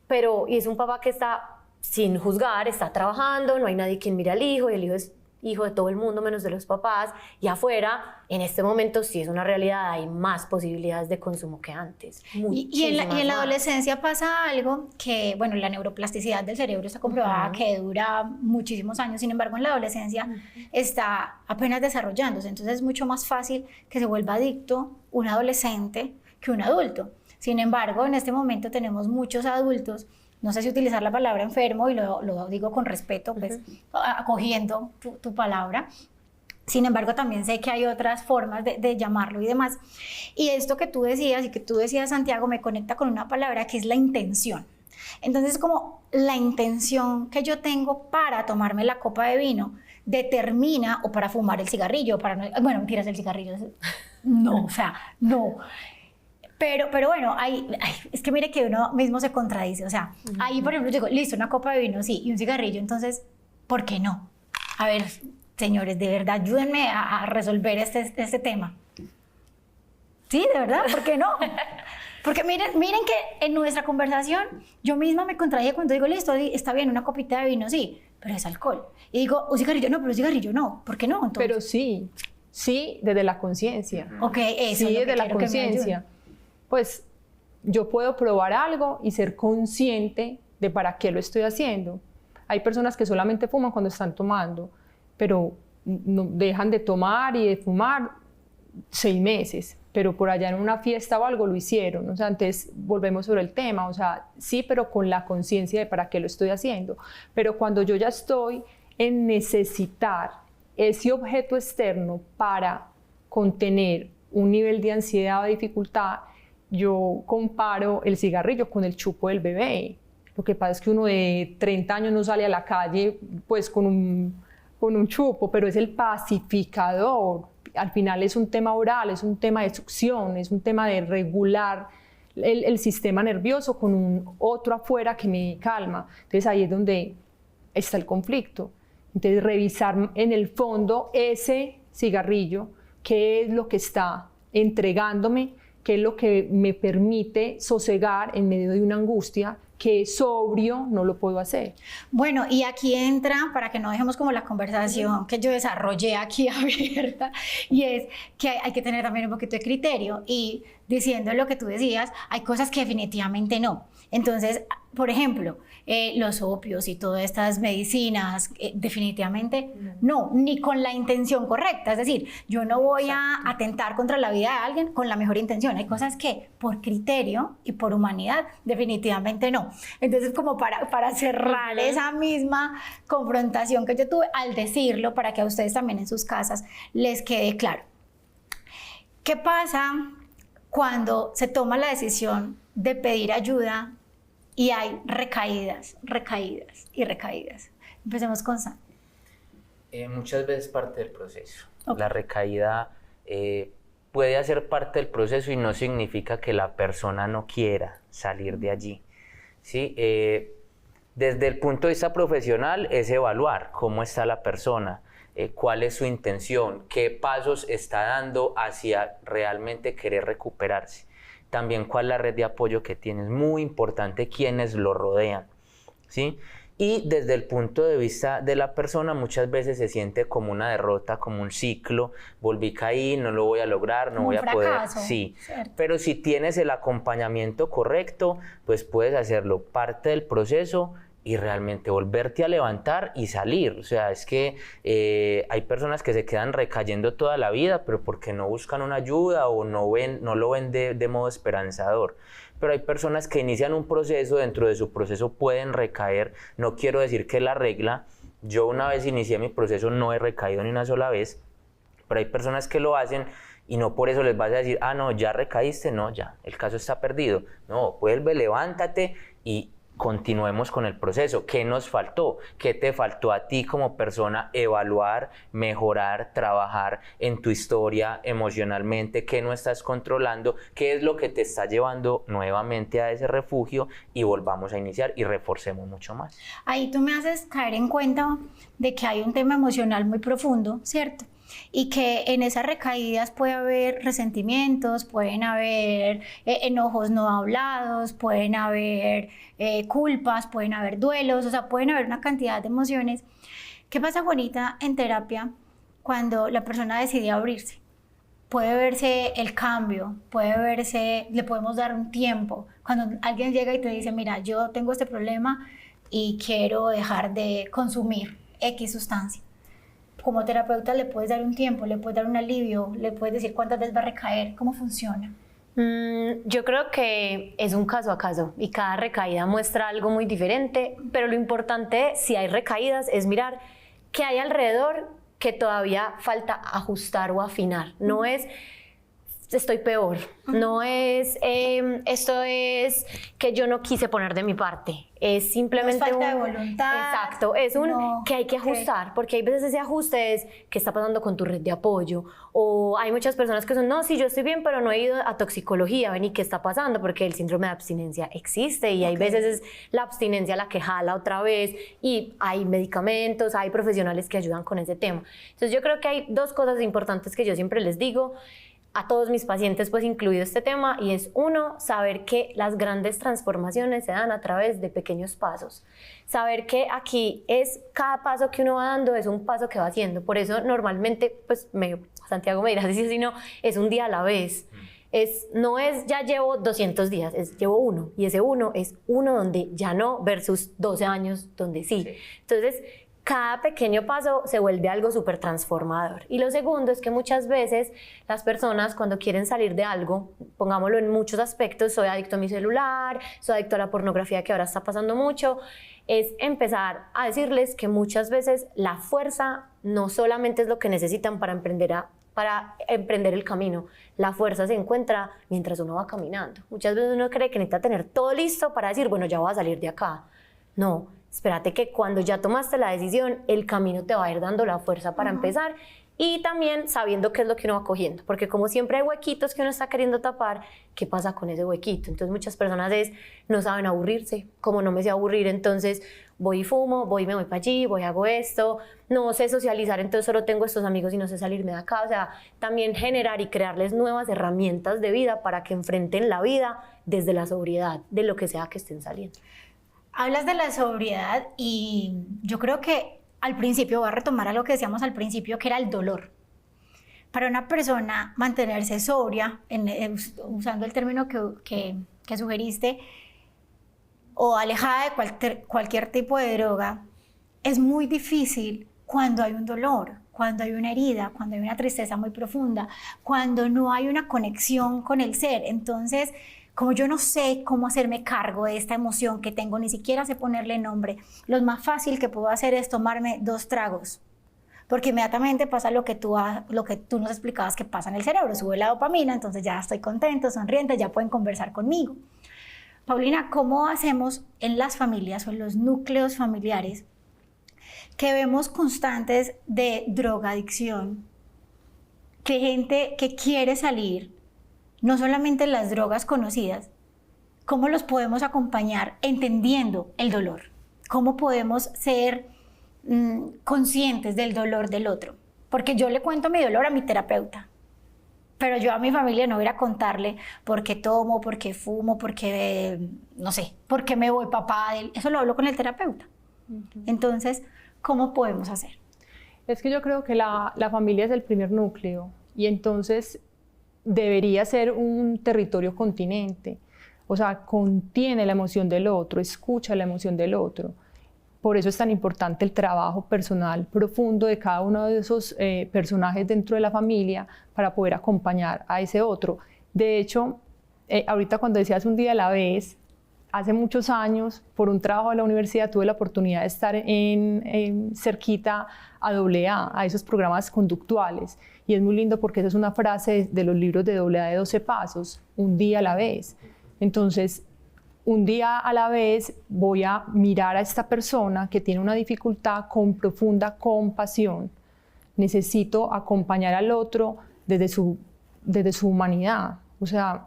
pero y es un papá que está sin juzgar, está trabajando, no hay nadie quien mire al hijo y el hijo es hijo de todo el mundo menos de los papás, y afuera en este momento sí es una realidad, hay más posibilidades de consumo que antes. Y en la adolescencia pasa algo que, bueno, la neuroplasticidad del cerebro está comprobada que dura muchísimos años, sin embargo en la adolescencia está apenas desarrollándose, entonces es mucho más fácil que se vuelva adicto un adolescente que un adulto. Sin embargo, en este momento tenemos muchos adultos, no sé si utilizar la palabra enfermo, y lo digo con respeto, pues, acogiendo tu palabra. Sin embargo, también sé que hay otras formas de llamarlo y demás. Y esto que tú decías, Santiago, me conecta con una palabra que es la intención. Entonces, como la intención que yo tengo para tomarme la copa de vino determina, o para fumar el cigarrillo, bueno, mentiras, el cigarrillo, no, o sea, no. Pero bueno, es que mire que uno mismo se contradice, o sea, ahí por ejemplo digo, listo, una copa de vino, sí, y un cigarrillo, entonces, ¿por qué no? A ver, señores, de verdad, ayúdenme a resolver este tema. Sí, de verdad, ¿por qué no? Porque miren que en nuestra conversación yo misma me contradije cuando digo, listo, está bien, una copita de vino, sí, pero es alcohol. Y digo, un cigarrillo no, pero un cigarrillo no. ¿Por qué no? Entonces, Pero sí, desde la conciencia. ok, eso Sí, es lo que desde la quiero que me ayuden. conciencia. Pues yo puedo probar algo y ser consciente de para qué lo estoy haciendo. Hay personas que solamente fuman cuando están tomando, pero no, dejan de tomar y de fumar 6 meses, pero por allá en una fiesta o algo lo hicieron. O sea, entonces volvemos sobre el tema, o sea, sí, pero con la conciencia de para qué lo estoy haciendo. Pero cuando yo ya estoy en necesitar ese objeto externo para contener un nivel de ansiedad o dificultad, yo comparo el cigarrillo con el chupo del bebé. Lo que pasa es que uno de 30 años no sale a la calle pues con un chupo, pero es el pacificador. Al final es un tema oral, es un tema de succión, es un tema de regular el sistema nervioso con un otro afuera que me calma. Entonces ahí es donde está el conflicto. Entonces revisar en el fondo ese cigarrillo, qué es lo que está entregándome, qué es lo que me permite sosegar en medio de una angustia que sobrio no lo puedo hacer. Bueno, y aquí entra, para que no dejemos como la conversación que yo desarrollé aquí abierta, y es que hay que tener también un poquito de criterio, y diciendo lo que tú decías, hay cosas que definitivamente no. Entonces, por ejemplo, los opios y todas estas medicinas, definitivamente no, ni con la intención correcta. Es decir, yo no voy a atentar contra la vida de alguien con la mejor intención. Hay cosas que por criterio y por humanidad definitivamente no. Entonces, como para cerrar esa misma confrontación que yo tuve al decirlo, para que a ustedes también en sus casas les quede claro. ¿Qué pasa cuando se toma la decisión de pedir ayuda y hay recaídas y recaídas? Empecemos con Sam. Muchas veces parte del proceso. Okay. La recaída puede hacer parte del proceso y no significa que la persona no quiera salir de allí. ¿Sí? Desde el punto de vista profesional es evaluar cómo está la persona, cuál es su intención, qué pasos está dando hacia realmente querer recuperarse. También cuál es la red de apoyo que tiene. Es muy importante quiénes lo rodean, ¿sí? Y desde el punto de vista de la persona muchas veces se siente como una derrota, como un ciclo. Volví, caí, no lo voy a lograr, no voy a poder. Sí, ¿cierto? Pero si tienes el acompañamiento correcto, pues puedes hacerlo parte del proceso y realmente volverte a levantar y salir. O sea, es que hay personas que se quedan recayendo toda la vida, pero porque no buscan una ayuda o no lo ven de modo esperanzador. Pero hay personas que inician un proceso, dentro de su proceso pueden recaer. No quiero decir que es la regla. Yo una vez inicié mi proceso no he recaído ni una sola vez, pero hay personas que lo hacen y no por eso les vas a decir, ah, no, ya recaíste, no, ya, el caso está perdido. No, vuelve, levántate y continuemos con el proceso. ¿Qué nos faltó? ¿Qué te faltó a ti como persona evaluar, mejorar, trabajar en tu historia emocionalmente? ¿Qué no estás controlando? ¿Qué es lo que te está llevando nuevamente a ese refugio? Y volvamos a iniciar y reforcemos mucho más. Ahí tú me haces caer en cuenta de que hay un tema emocional muy profundo, ¿cierto? Y que en esas recaídas puede haber resentimientos, pueden haber enojos no hablados, pueden haber culpas, pueden haber duelos, o sea, pueden haber una cantidad de emociones. ¿Qué pasa, Juanita, en terapia cuando la persona decide abrirse? Puede verse el cambio, puede verse, le podemos dar un tiempo. Cuando alguien llega y te dice, mira, yo tengo este problema y quiero dejar de consumir X sustancia. Como terapeuta le puedes dar un tiempo, le puedes dar un alivio, le puedes decir cuántas veces va a recaer, ¿cómo funciona? Yo creo que es un caso a caso y cada recaída muestra algo muy diferente, pero lo importante si hay recaídas es mirar qué hay alrededor que todavía falta ajustar o afinar. No es estoy peor. No es, esto es que yo no quise poner de mi parte. Es simplemente no es falta de voluntad. Exacto, es que hay que ajustar, porque hay veces ese ajuste es qué está pasando con tu red de apoyo, o hay muchas personas que son, no, sí, yo estoy bien, pero no he ido a toxicología, ven, ¿y qué está pasando? Porque el síndrome de abstinencia existe y hay veces es la abstinencia la que jala otra vez y hay medicamentos, hay profesionales que ayudan con ese tema. Entonces yo creo que hay dos cosas importantes que yo siempre les digo a todos mis pacientes, pues incluido este tema, y es uno, saber que las grandes transformaciones se dan a través de pequeños pasos. Saber que aquí es cada paso que uno va dando es un paso que va haciendo. Por eso normalmente, pues Santiago me dirá si no, es un día a la vez. No es ya llevo 200 días, es llevo uno, y ese uno es uno donde ya no versus 12 años donde sí. Entonces, cada pequeño paso se vuelve algo súper transformador. Y lo segundo es que muchas veces las personas cuando quieren salir de algo, pongámoslo en muchos aspectos, soy adicto a mi celular, soy adicto a la pornografía que ahora está pasando mucho, es empezar a decirles que muchas veces la fuerza no solamente es lo que necesitan para emprender el camino. La fuerza se encuentra mientras uno va caminando. Muchas veces uno cree que necesita tener todo listo para decir, bueno, ya voy a salir de acá. No, espérate que cuando ya tomaste la decisión, el camino te va a ir dando la fuerza para empezar, y también sabiendo qué es lo que uno va cogiendo, porque como siempre hay huequitos que uno está queriendo tapar, ¿qué pasa con ese huequito? Entonces muchas personas no saben aburrirse, como no me sé aburrir, entonces voy y fumo, me voy para allí, voy y hago esto, no sé socializar, entonces solo tengo estos amigos y no sé salirme de acá. O sea, también generar y crearles nuevas herramientas de vida para que enfrenten la vida desde la sobriedad, de lo que sea que estén saliendo. Hablas de la sobriedad y yo creo que al principio, voy a retomar a lo que decíamos al principio, que era el dolor. Para una persona mantenerse sobria, usando el término que sugeriste, o alejada de cualquier tipo de droga, es muy difícil cuando hay un dolor, cuando hay una herida, cuando hay una tristeza muy profunda, cuando no hay una conexión con el ser. Entonces, como yo no sé cómo hacerme cargo de esta emoción que tengo, ni siquiera sé ponerle nombre, lo más fácil que puedo hacer es tomarme 2 tragos, porque inmediatamente pasa lo que tú nos explicabas que pasa en el cerebro, sube la dopamina, entonces ya estoy contento, sonriente, ya pueden conversar conmigo. Paulina, ¿cómo hacemos en las familias o en los núcleos familiares que vemos constantes de drogadicción, que gente que quiere salir, no solamente las drogas conocidas, cómo los podemos acompañar entendiendo el dolor? ¿Cómo podemos ser conscientes del dolor del otro? Porque yo le cuento mi dolor a mi terapeuta, pero yo a mi familia no voy a ir a contarle por qué tomo, por qué fumo, por qué, no sé, por qué me voy papá. Eso lo hablo con el terapeuta. Entonces, ¿cómo podemos hacer? Es que yo creo que la familia es el primer núcleo, y entonces debería ser un territorio continente, o sea, contiene la emoción del otro, escucha la emoción del otro. Por eso es tan importante el trabajo personal profundo de cada uno de esos personajes dentro de la familia para poder acompañar a ese otro. De hecho, ahorita cuando decías un día a la vez, hace muchos años, por un trabajo de la universidad, tuve la oportunidad de estar cerquita a AA, a esos programas conductuales. Y es muy lindo porque esa es una frase de los libros de AA de 12 pasos, un día a la vez. Entonces, un día a la vez voy a mirar a esta persona que tiene una dificultad con profunda compasión. Necesito acompañar al otro desde su humanidad. O sea,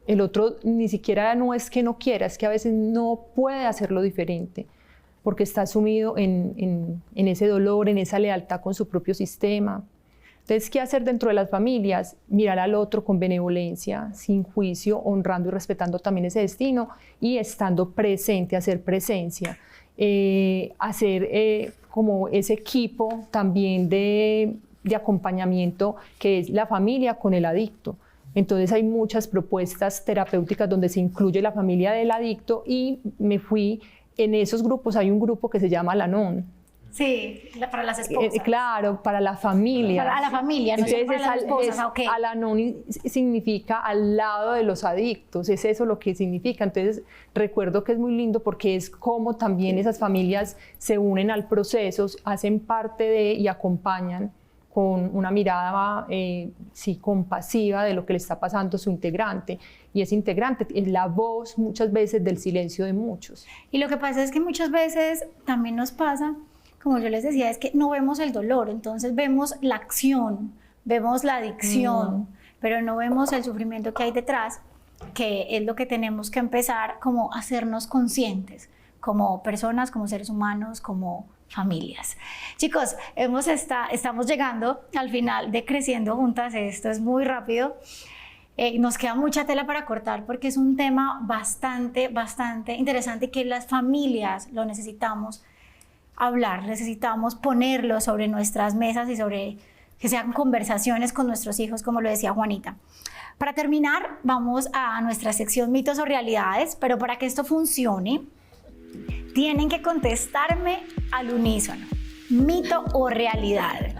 el otro ni siquiera no es que no quiera, es que a veces no puede hacerlo diferente, porque está sumido en ese dolor, en esa lealtad con su propio sistema. Entonces, ¿qué hacer dentro de las familias? Mirar al otro con benevolencia, sin juicio, honrando y respetando también ese destino, y estando presente, hacer presencia, hacer como ese equipo también de acompañamiento que es la familia con el adicto. Entonces hay muchas propuestas terapéuticas donde se incluye la familia del adicto, y me fui, en esos grupos hay un grupo que se llama Al-Anon. Sí, para las esposas. Claro, para la familia. Para la familia, no para las esposas. Okay. Al-Anon significa al lado de los adictos, es eso lo que significa. Entonces recuerdo que es muy lindo porque es como también esas familias se unen al proceso, hacen parte de y acompañan con una mirada sí, compasiva de lo que le está pasando a su integrante. Y ese integrante es la voz muchas veces del silencio de muchos. Y lo que pasa es que muchas veces también nos pasa, como yo les decía, es que no vemos el dolor, entonces vemos la acción, vemos la adicción, pero no vemos el sufrimiento que hay detrás, que es lo que tenemos que empezar como a hacernos conscientes, como personas, como seres humanos, como familias. Chicos, estamos llegando al final de Creciendo Juntas, esto es muy rápido. Nos queda mucha tela para cortar porque es un tema bastante interesante que las familias lo necesitamos hablar, necesitamos ponerlo sobre nuestras mesas y sobre que sean conversaciones con nuestros hijos, como lo decía Juanita. Para terminar, vamos a nuestra sección mitos o realidades, pero para que esto funcione, tienen que contestarme al unísono, mito o realidad.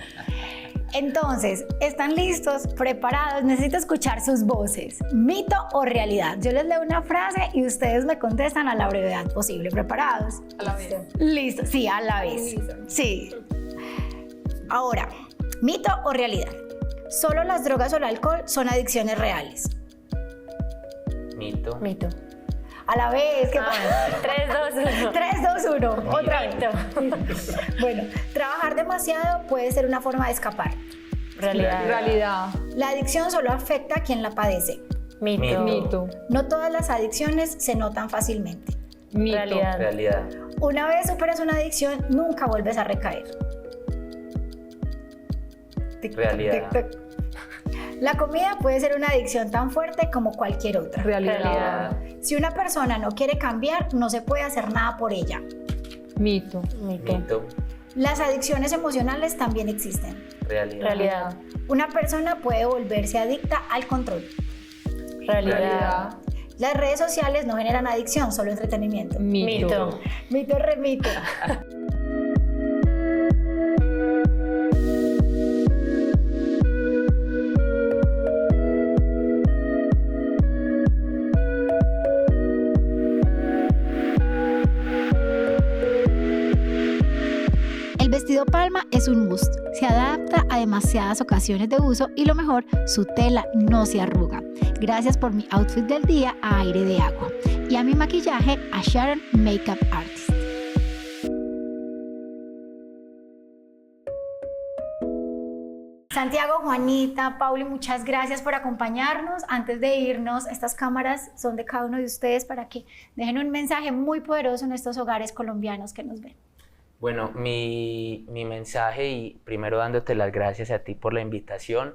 Entonces, ¿están listos? ¿Preparados? Necesito escuchar sus voces. ¿Mito o realidad? Yo les leo una frase y ustedes me contestan a la brevedad posible. ¿Preparados? A la vez. Listo, sí, a la vez. Sí. Ahora, ¿mito o realidad? ¿Solo las drogas o el alcohol son adicciones reales? Mito. Mito. A la vez. 3, 2, 1. 3, 2, 1. Otra vez. Bueno, trabajar demasiado puede ser una forma de escapar. Realidad. La adicción solo afecta a quien la padece. Mito. Mito. No todas las adicciones se notan fácilmente. Mito. Realidad. Una vez superas una adicción, nunca vuelves a recaer. Tic, Realidad. tic, tic. La comida puede ser una adicción tan fuerte como cualquier otra. Realidad. Si una persona no quiere cambiar, no se puede hacer nada por ella. Mito. Mito. Las adicciones emocionales también existen. Realidad. Una persona puede volverse adicta al control. Realidad. Las redes sociales no generan adicción, solo entretenimiento. Mito. Mito, remito. El vestido palma es un must, se adapta a demasiadas ocasiones de uso y lo mejor, su tela no se arruga. Gracias por mi outfit del día a Aire de Agua y a mi maquillaje a Sharon Makeup Artist. Santiago, Juanita, Pauli, muchas gracias por acompañarnos. Antes de irnos, estas cámaras son de cada uno de ustedes para que dejen un mensaje muy poderoso en estos hogares colombianos que nos ven. Bueno, mi mensaje, y primero dándote las gracias a ti por la invitación,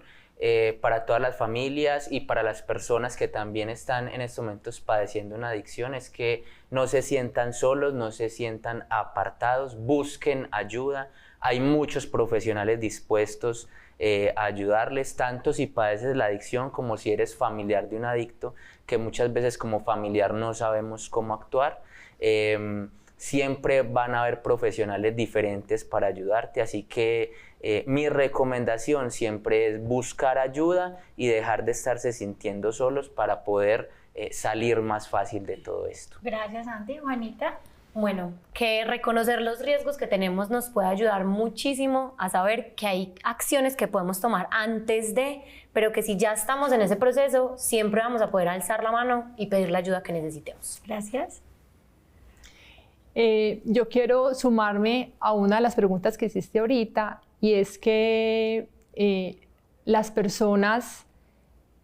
para todas las familias y para las personas que también están en estos momentos padeciendo una adicción, es que no se sientan solos, no se sientan apartados, busquen ayuda. Hay muchos profesionales dispuestos a ayudarles, tanto si padeces la adicción como si eres familiar de un adicto, que muchas veces como familiar no sabemos cómo actuar. Siempre van a haber profesionales diferentes para ayudarte, así que mi recomendación siempre es buscar ayuda y dejar de estarse sintiendo solos para poder salir más fácil de todo esto. Gracias, Santi. Juanita. Bueno, que reconocer los riesgos que tenemos nos puede ayudar muchísimo a saber que hay acciones que podemos tomar antes de, pero que si ya estamos en ese proceso, siempre vamos a poder alzar la mano y pedir la ayuda que necesitemos. Gracias. Yo quiero sumarme a una de las preguntas que hiciste ahorita, y es que las personas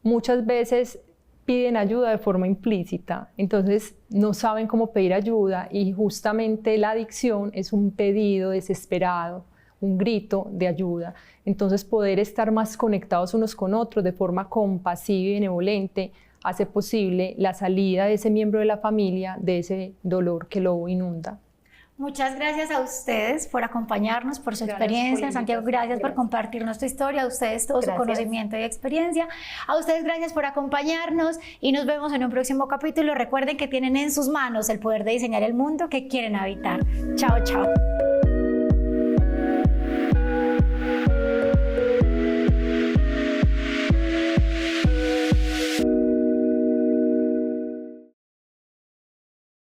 muchas veces piden ayuda de forma implícita, entonces no saben cómo pedir ayuda, y justamente la adicción es un pedido desesperado, un grito de ayuda. Entonces poder estar más conectados unos con otros de forma compasiva y benevolente hace posible la salida de ese miembro de la familia de ese dolor que lo inunda. Muchas gracias a ustedes por acompañarnos, por su experiencia. Santiago, gracias por compartirnos tu historia, a ustedes todo su conocimiento y experiencia. A ustedes gracias por acompañarnos y nos vemos en un próximo capítulo. Recuerden que tienen en sus manos el poder de diseñar el mundo que quieren habitar. Chao, chao.